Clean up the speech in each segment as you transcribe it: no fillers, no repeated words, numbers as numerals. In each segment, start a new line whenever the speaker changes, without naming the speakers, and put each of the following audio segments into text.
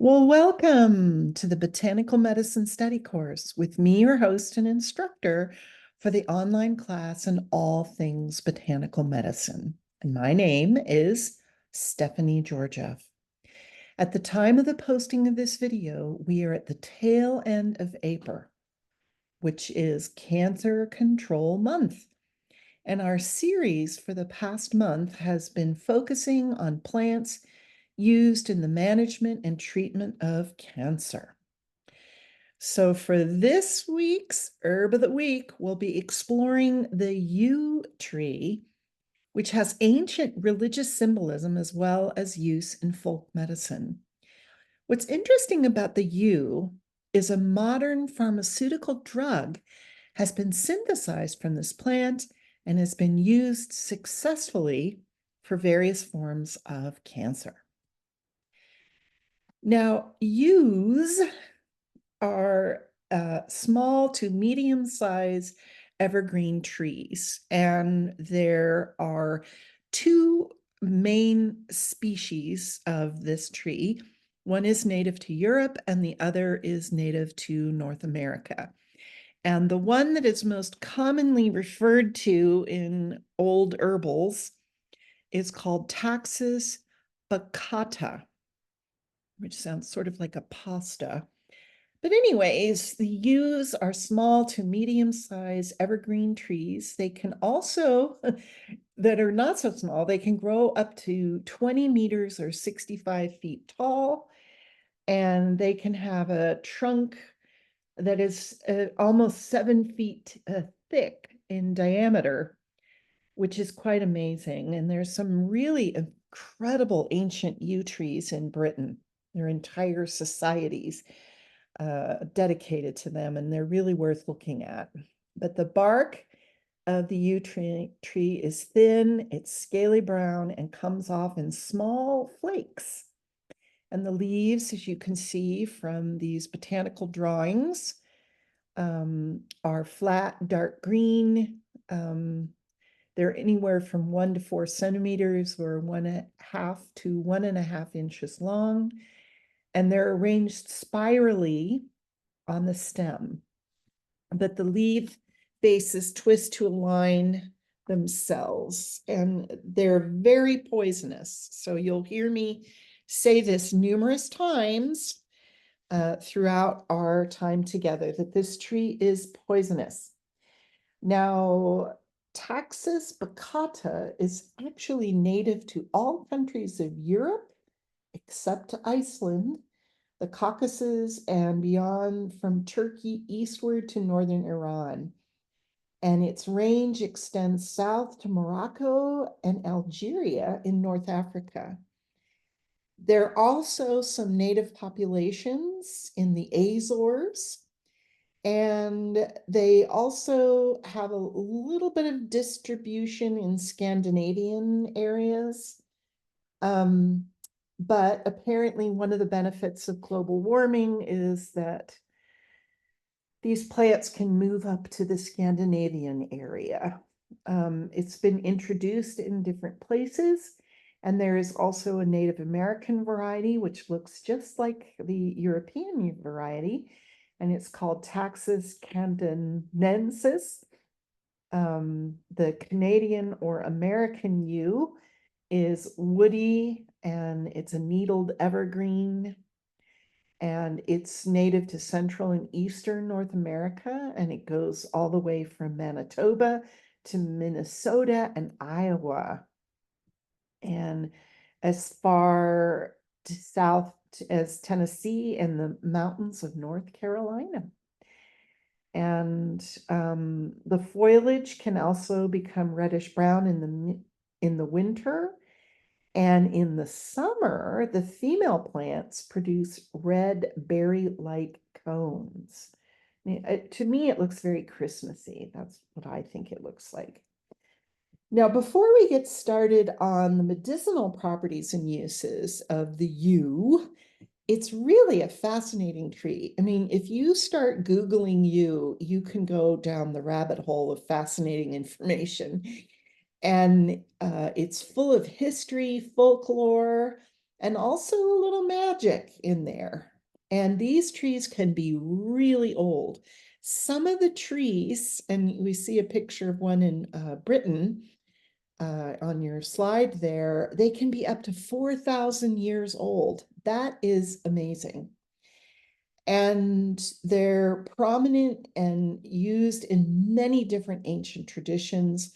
Well, welcome to the Botanical Medicine Study Course with me, your host and instructor for the online class in all things botanical medicine. And my name is Stephanie Georgiev. At the time of the posting of this video, we are at the tail end of April, which is Cancer Control Month. And our series for the past month has been focusing on plants used in the management and treatment of cancer. So for this week's Herb of the Week, we'll be exploring the yew tree, which has ancient religious symbolism as well as use in folk medicine. What's interesting about the yew is a modern pharmaceutical drug has been synthesized from this plant and has been used successfully for various forms of cancer. Now, yews are small to medium-sized evergreen trees, and there are two main species of this tree. One is native to Europe, and the other is native to North America. And the one that is most commonly referred to in old herbals is called Taxus baccata, which sounds sort of like a pasta. But anyways, the yews are small to medium-sized evergreen trees. They can also, that are not so small, they can grow up to 20 meters or 65 feet tall, and they can have a trunk that is almost 7 feet thick in diameter, which is quite amazing. And there's some really incredible ancient yew trees in Britain. There are entire societies dedicated to them, and they're really worth looking at. But the bark of the yew tree is thin, it's scaly brown, and comes off in small flakes. And the leaves, as you can see from these botanical drawings, are flat, dark green. They're anywhere from 1 to 4 centimeters or 1.5 to 1.5 inches long. And they're arranged spirally on the stem, but the leaf bases twist to align themselves, and they're very poisonous. So you'll hear me say this numerous times throughout our time together, that this tree is poisonous. Now, Taxus baccata is actually native to all countries of Europe except Iceland, the Caucasus, and beyond, from Turkey eastward to northern Iran. And its range extends south to Morocco and Algeria in North Africa. There are also some native populations in the Azores, and they also have a little bit of distribution in Scandinavian areas. But apparently one of the benefits of global warming is that these plants can move up to the Scandinavian area. It's been introduced in different places, and there is also a Native American variety, which looks just like the European variety, and it's called Taxus cantonensis. The Canadian or American yew is woody, and it's a needled evergreen, and it's native to Central and Eastern North America, and it goes all the way from Manitoba to Minnesota and Iowa, and as far to south as Tennessee and the mountains of North Carolina. And the foliage can also become reddish brown in the winter. And in the summer, the female plants produce red berry-like cones. To me, it looks very Christmassy. That's what I think it looks like. Now, before we get started on the medicinal properties and uses of the yew, it's really a fascinating tree. I mean, if you start Googling yew, you can go down the rabbit hole of fascinating information. And it's full of history, folklore, and also a little magic in there. And these trees can be really old. Some of the trees, and we see a picture of one in Britain on your slide there, they can be up to 4,000 years old. That is amazing. And they're prominent and used in many different ancient traditions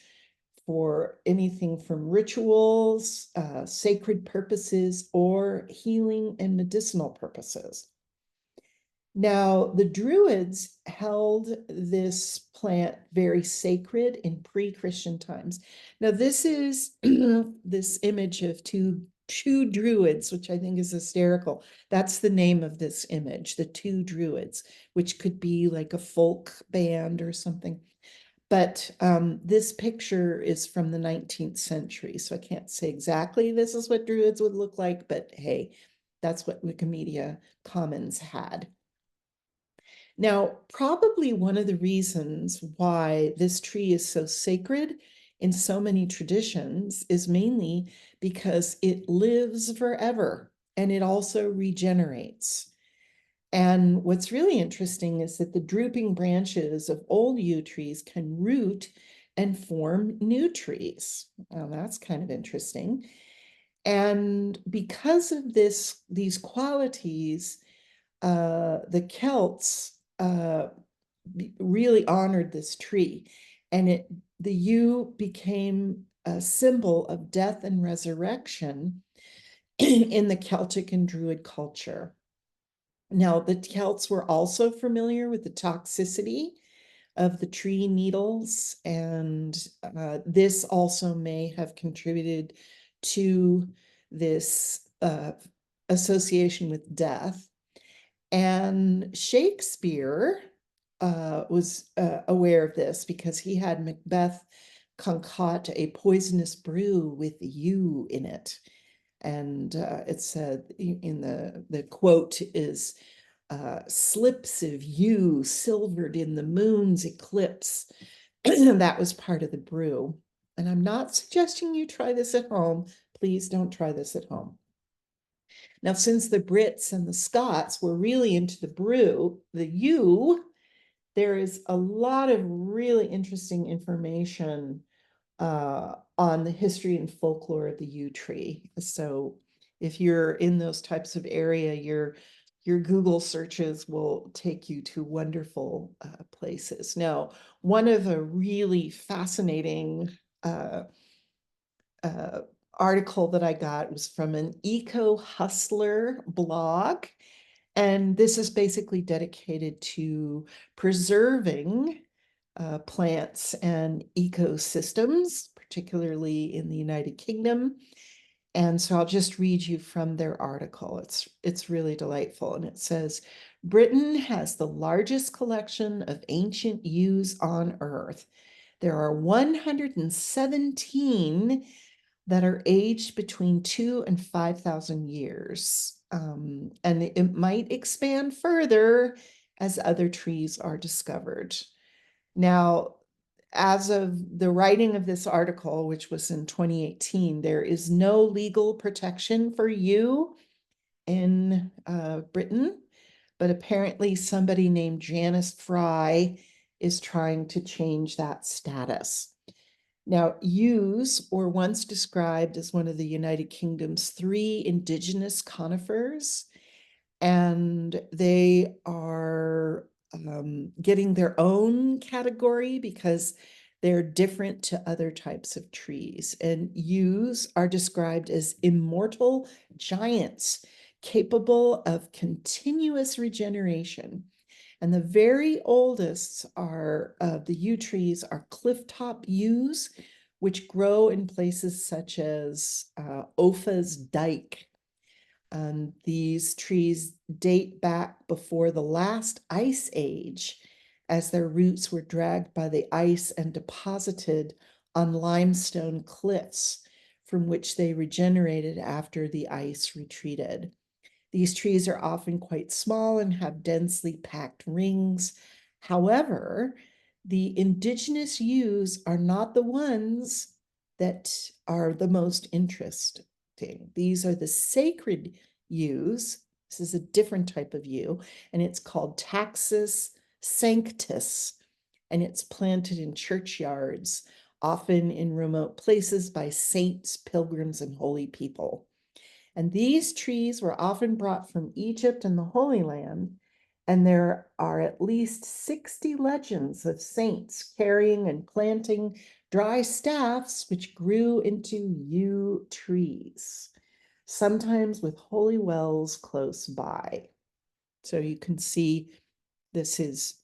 for anything from rituals, sacred purposes, or healing and medicinal purposes. Now, the Druids held this plant very sacred in pre-Christian times. Now, this is this image of two Druids, which I think is hysterical. That's the name of this image, the two Druids, which could be like a folk band or something. But this picture is from the 19th century, so I can't say exactly this is what Druids would look like, but hey, that's what Wikimedia Commons had. Now, probably one of the reasons why this tree is so sacred in so many traditions is mainly because it lives forever and it also regenerates. And what's really interesting is that the drooping branches of old yew trees can root and form new trees. Well, that's kind of interesting. And because of these qualities, the Celts really honored this tree, and the yew became a symbol of death and resurrection in the Celtic and Druid culture. Now, the Celts were also familiar with the toxicity of the tree needles, and this also may have contributed to this association with death. And Shakespeare was aware of this because he had Macbeth concoct a poisonous brew with yew in it. And it said in the quote is, slips of yew silvered in the moon's eclipse. That was part of the brew. And I'm not suggesting you try this at home. Please don't try this at home. Now, since the Brits and the Scots were really into the brew, the yew, there is a lot of really interesting information on the history and folklore of the yew tree. So if you're in those types of area, your Google searches will take you to wonderful places. Now, one of the really fascinating article that I got was from an Eco Hustler blog. And this is basically dedicated to preserving plants and ecosystems, particularly in the United Kingdom. And so I'll just read you from their article. It's really delightful. And it says, Britain has the largest collection of ancient yews on Earth. There are 117 that are aged between 2 and 5,000 years. And it might expand further as other trees are discovered. Now, as of the writing of this article, which was in 2018, there is no legal protection for yew in Britain, but apparently somebody named Janice Fry is trying to change that status. Now, yews were once described as one of the United Kingdom's 3 indigenous conifers, and they are getting their own category because they're different to other types of trees. And yews are described as immortal giants capable of continuous regeneration. And the very oldest are the yew trees are clifftop yews, which grow in places such as Offa's Dyke. And these trees date back before the last ice age, as their roots were dragged by the ice and deposited on limestone cliffs, from which they regenerated after the ice retreated. These trees are often quite small and have densely packed rings. However, the indigenous yews are not the ones that are the most interest These are the sacred yews. This is a different type of yew, and it's called Taxus sanctus, and it's planted in churchyards, often in remote places by saints, pilgrims, and holy people. And these trees were often brought from Egypt and the Holy Land, and there are at least 60 legends of saints carrying and planting dry staffs which grew into yew trees, sometimes with holy wells close by. So you can see this has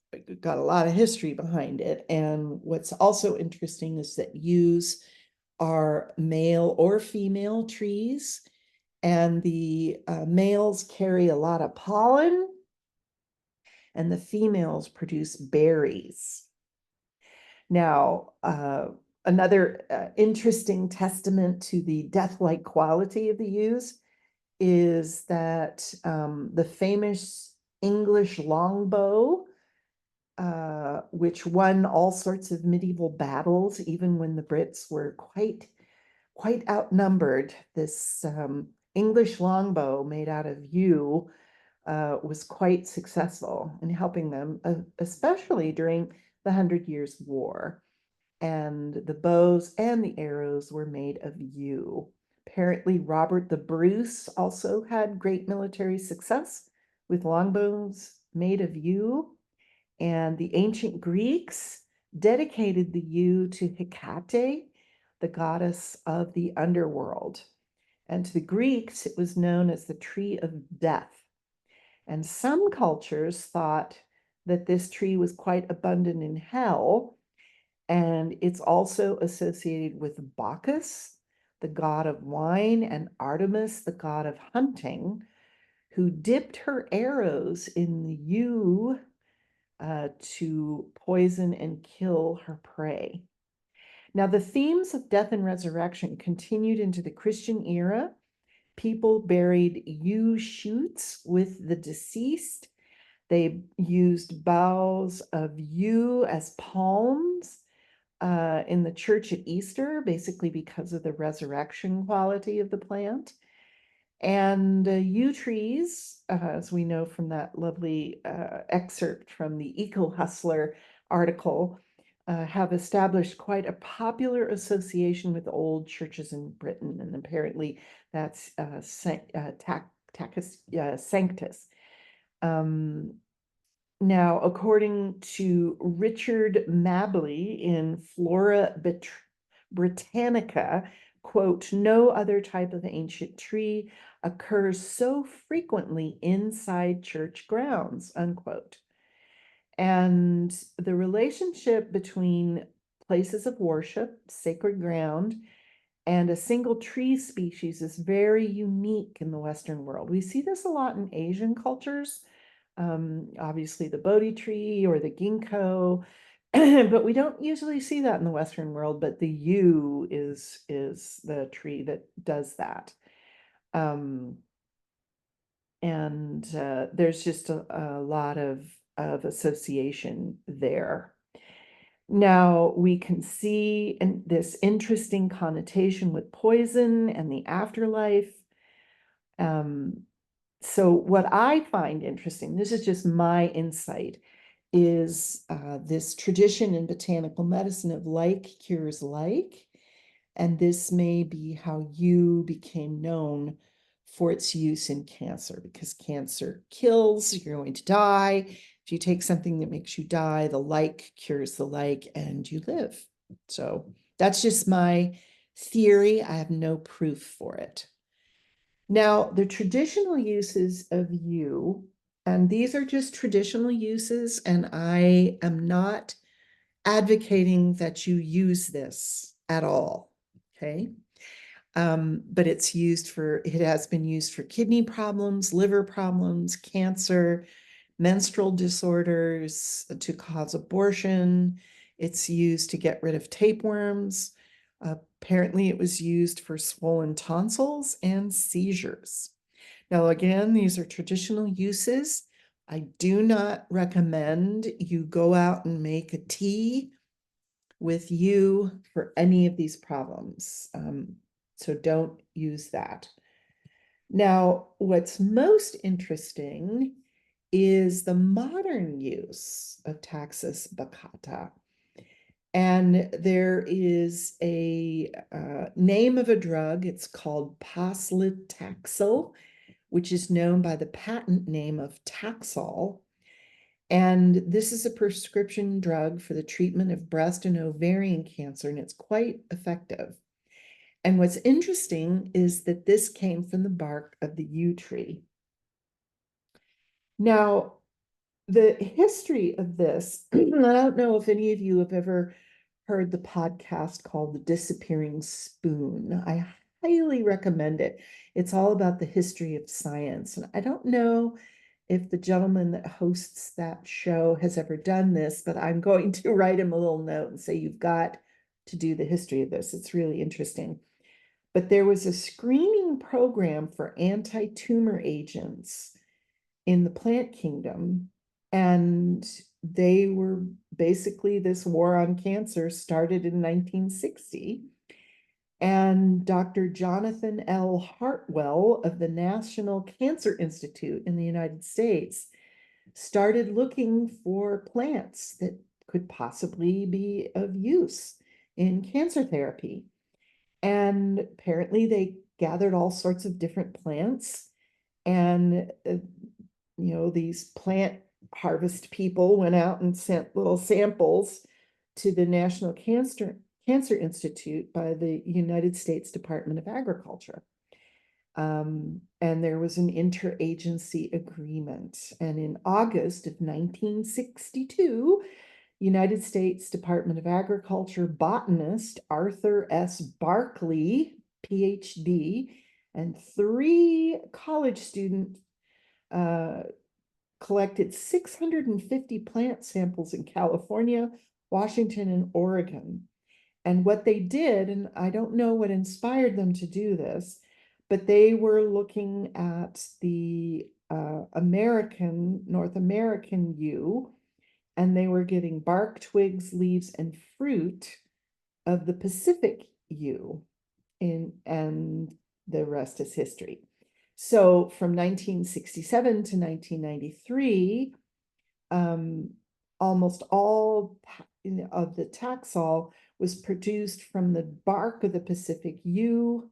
got a lot of history behind it. And what's also interesting is that yews are male or female trees, and the males carry a lot of pollen, and the females produce berries. Now, another interesting testament to the death-like quality of the yews is that the famous English longbow, which won all sorts of medieval battles, even when the Brits were quite outnumbered. This English longbow made out of yew was quite successful in helping them, especially during the 100 Years' War. And the bows and the arrows were made of yew. Apparently, Robert the Bruce also had great military success with longbows made of yew. And the ancient Greeks dedicated the yew to Hecate, the goddess of the underworld. And to the Greeks, it was known as the tree of death. And some cultures thought that this tree was quite abundant in hell. And it's also associated with Bacchus, the god of wine, and Artemis, the god of hunting, who dipped her arrows in the yew to poison and kill her prey. Now, the themes of death and resurrection continued into the Christian era. People buried yew shoots with the deceased. They used boughs of yew as palms in the church at Easter, basically because of the resurrection quality of the plant. And yew trees, as we know from that lovely excerpt from the Eco Hustler article, have established quite a popular association with old churches in Britain, and apparently that's Sanctus. Now, according to Richard Mabley in Flora Britannica, quote, no other type of ancient tree occurs so frequently inside church grounds, unquote. And the relationship between places of worship, sacred ground, and a single tree species is very unique in the Western world. We see this a lot in Asian cultures, obviously the Bodhi tree or the ginkgo, but we don't usually see that in the Western world, but the yew is the tree that does that. And there's just a lot of association there. Now we can see this interesting connotation with poison and the afterlife. So what I find interesting, this is just my insight, is this tradition in botanical medicine of like cures like. And this may be how yew became known for its use in cancer, because cancer kills, you're going to die. If you take something that makes you die, the like cures the like, and you live. So that's just my theory. I have no proof for it. Now, the traditional uses of yew, and these are just traditional uses, and I am not advocating that you use this at all, okay? But it has been used for kidney problems, liver problems, cancer, menstrual disorders, to cause abortion. It's used to get rid of tapeworms. Apparently, it was used for swollen tonsils and seizures. Now, again, these are traditional uses. I do not recommend you go out and make a tea with yew for any of these problems. So don't use that. Now, what's most interesting is the modern use of Taxus baccata. And there is a name of a drug. It's called Taxol, which is known by the patent name of Taxol. And this is a prescription drug for the treatment of breast and ovarian cancer, and it's quite effective. And what's interesting is that this came from the bark of the yew tree. Now, the history of this, I don't know if any of you have ever heard the podcast called The Disappearing Spoon. I highly recommend it. It's all about the history of science. And I don't know if the gentleman that hosts that show has ever done this, but I'm going to write him a little note and say, you've got to do the history of this. It's really interesting. But there was a screening program for anti-tumor agents in the plant kingdom, and they were basically, this war on cancer started in 1960. And Dr. Jonathan L. Hartwell of the National Cancer Institute in the United States started looking for plants that could possibly be of use in cancer therapy. And apparently they gathered all sorts of different plants, and these plant harvest people went out and sent little samples to the National Cancer Institute by the United States Department of Agriculture. And there was an interagency agreement. And in August of 1962, United States Department of Agriculture botanist Arthur S. Barkley, PhD, and 3 college students collected 650 plant samples in California, Washington, and Oregon. And what they did, and I don't know what inspired them to do this, but they were looking at the North American yew, and they were getting bark, twigs, leaves, and fruit of the Pacific yew, and the rest is history. So from 1967 to 1993, almost all of the Taxol was produced from the bark of the Pacific yew,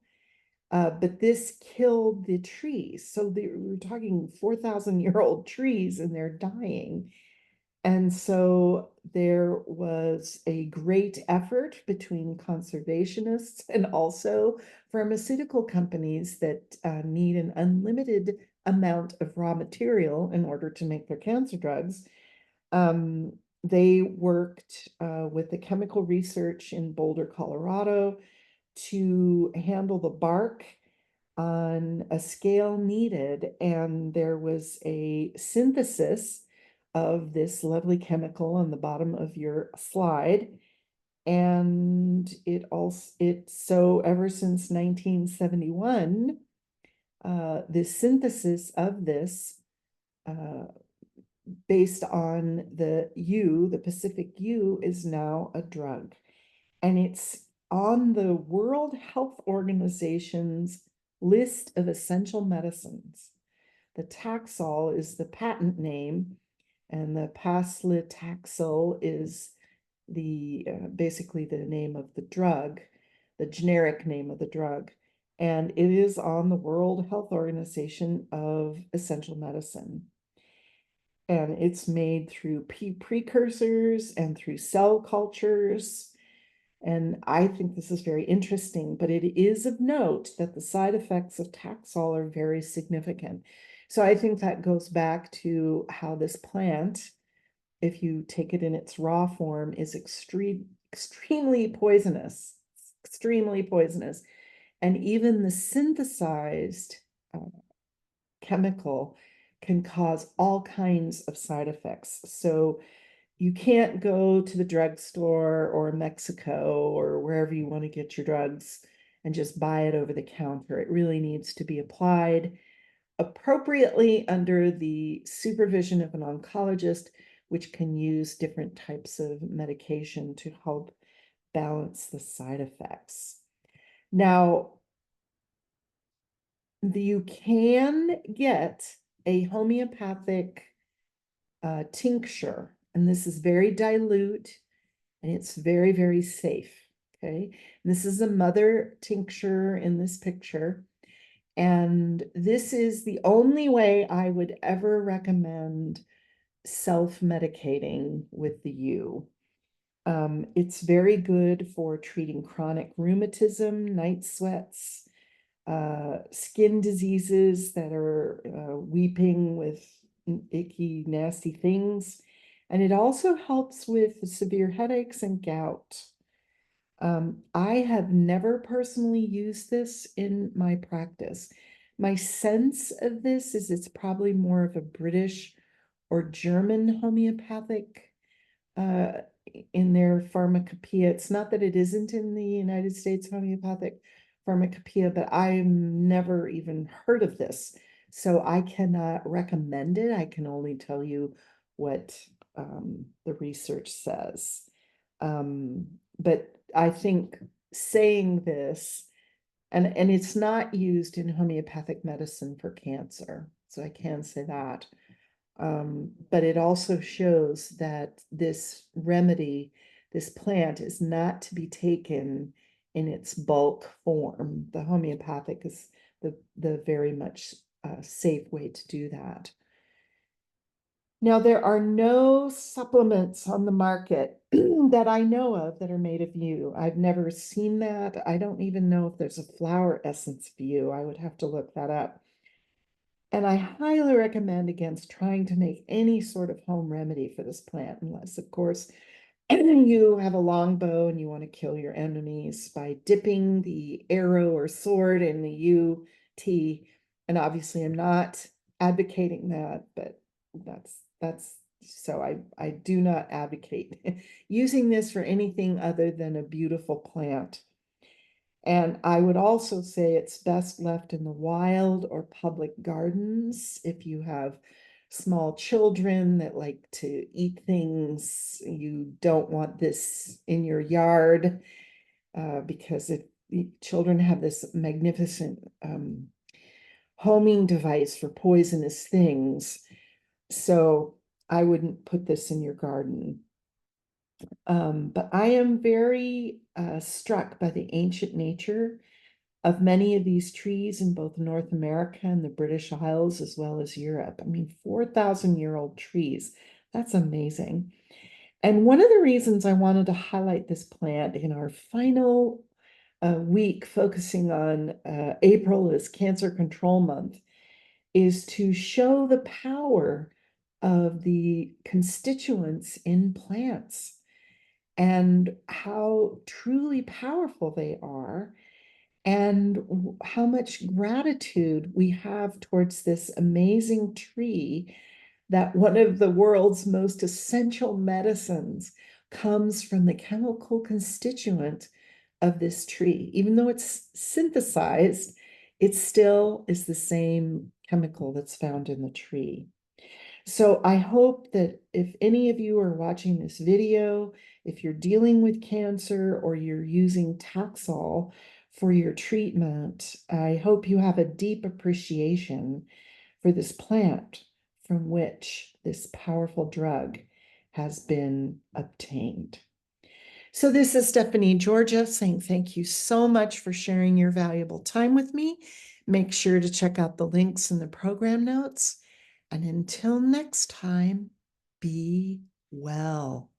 but this killed the trees. So we're talking 4,000-year-old trees, and they're dying. And so there was a great effort between conservationists and also pharmaceutical companies that need an unlimited amount of raw material in order to make their cancer drugs. They worked with the chemical research in Boulder, Colorado, to handle the bark on a scale needed. And there was a synthesis of this lovely chemical on the bottom of your slide. And so ever since 1971, the synthesis of this, based on the yew, the Pacific yew, is now a drug. And it's on the World Health Organization's list of essential medicines. The Taxol is the patent name, and the Taxol is basically the name of the drug, the generic name of the drug. And it is on the World Health Organization of essential medicine. And it's made through precursors and through cell cultures. And I think this is very interesting, but it is of note that the side effects of Taxol are very significant. So I think that goes back to how this plant, if you take it in its raw form, is extremely poisonous, extremely poisonous. And even the synthesized chemical can cause all kinds of side effects. So you can't go to the drugstore or Mexico or wherever you want to get your drugs and just buy it over the counter. It really needs to be applied appropriately under the supervision of an oncologist, which can use different types of medication to help balance the side effects. Now, You can get a homeopathic tincture, and this is very dilute and it's very, very safe. Okay. This is a mother tincture in this picture. And this is the only way I would ever recommend self-medicating with the yew. It's very good for treating chronic rheumatism, night sweats, skin diseases that are weeping with icky, nasty things. And it also helps with severe headaches and gout. I have never personally used this in my practice. My sense of this is it's probably more of a British or German homeopathic uh, in their pharmacopoeia. It's not that it isn't in the United States homeopathic pharmacopoeia, but I've never even heard of this. So I cannot recommend it. I can only tell you what the research says. But I think saying this, and it's not used in homeopathic medicine for cancer, so I can say that. But it also shows that this remedy, this plant, is not to be taken in its bulk form. The homeopathic is the very much safe way to do that. Now, there are no supplements on the market that I know of that are made of yew. I've never seen that. I don't even know if there's a flower essence of yew. I would have to look that up. And I highly recommend against trying to make any sort of home remedy for this plant, unless, of course, you have a long bow and you want to kill your enemies by dipping the arrow or sword in the yew tea. And obviously, I'm not advocating that, but that's so I do not advocate using this for anything other than a beautiful plant. And I would also say it's best left in the wild or public gardens if you have small children that like to eat things. You don't want this in your yard because children have this magnificent homing device for poisonous things. So I wouldn't put this in your garden. But I am very struck by the ancient nature of many of these trees in both North America and the British Isles, as well as Europe. I mean, 4,000-year-old trees. That's amazing. And one of the reasons I wanted to highlight this plant in our final week, focusing on April as Cancer Control Month, is to show the power of the constituents in plants and how truly powerful they are, and how much gratitude we have towards this amazing tree, that one of the world's most essential medicines comes from the chemical constituent of this tree. Even though it's synthesized, it still is the same chemical that's found in the tree. So I hope that if any of you are watching this video, if you're dealing with cancer or you're using Taxol for your treatment, I hope you have a deep appreciation for this plant from which this powerful drug has been obtained. So this is Stephanie Georgia saying thank you so much for sharing your valuable time with me. Make sure to check out the links in the program notes. And until next time, be well.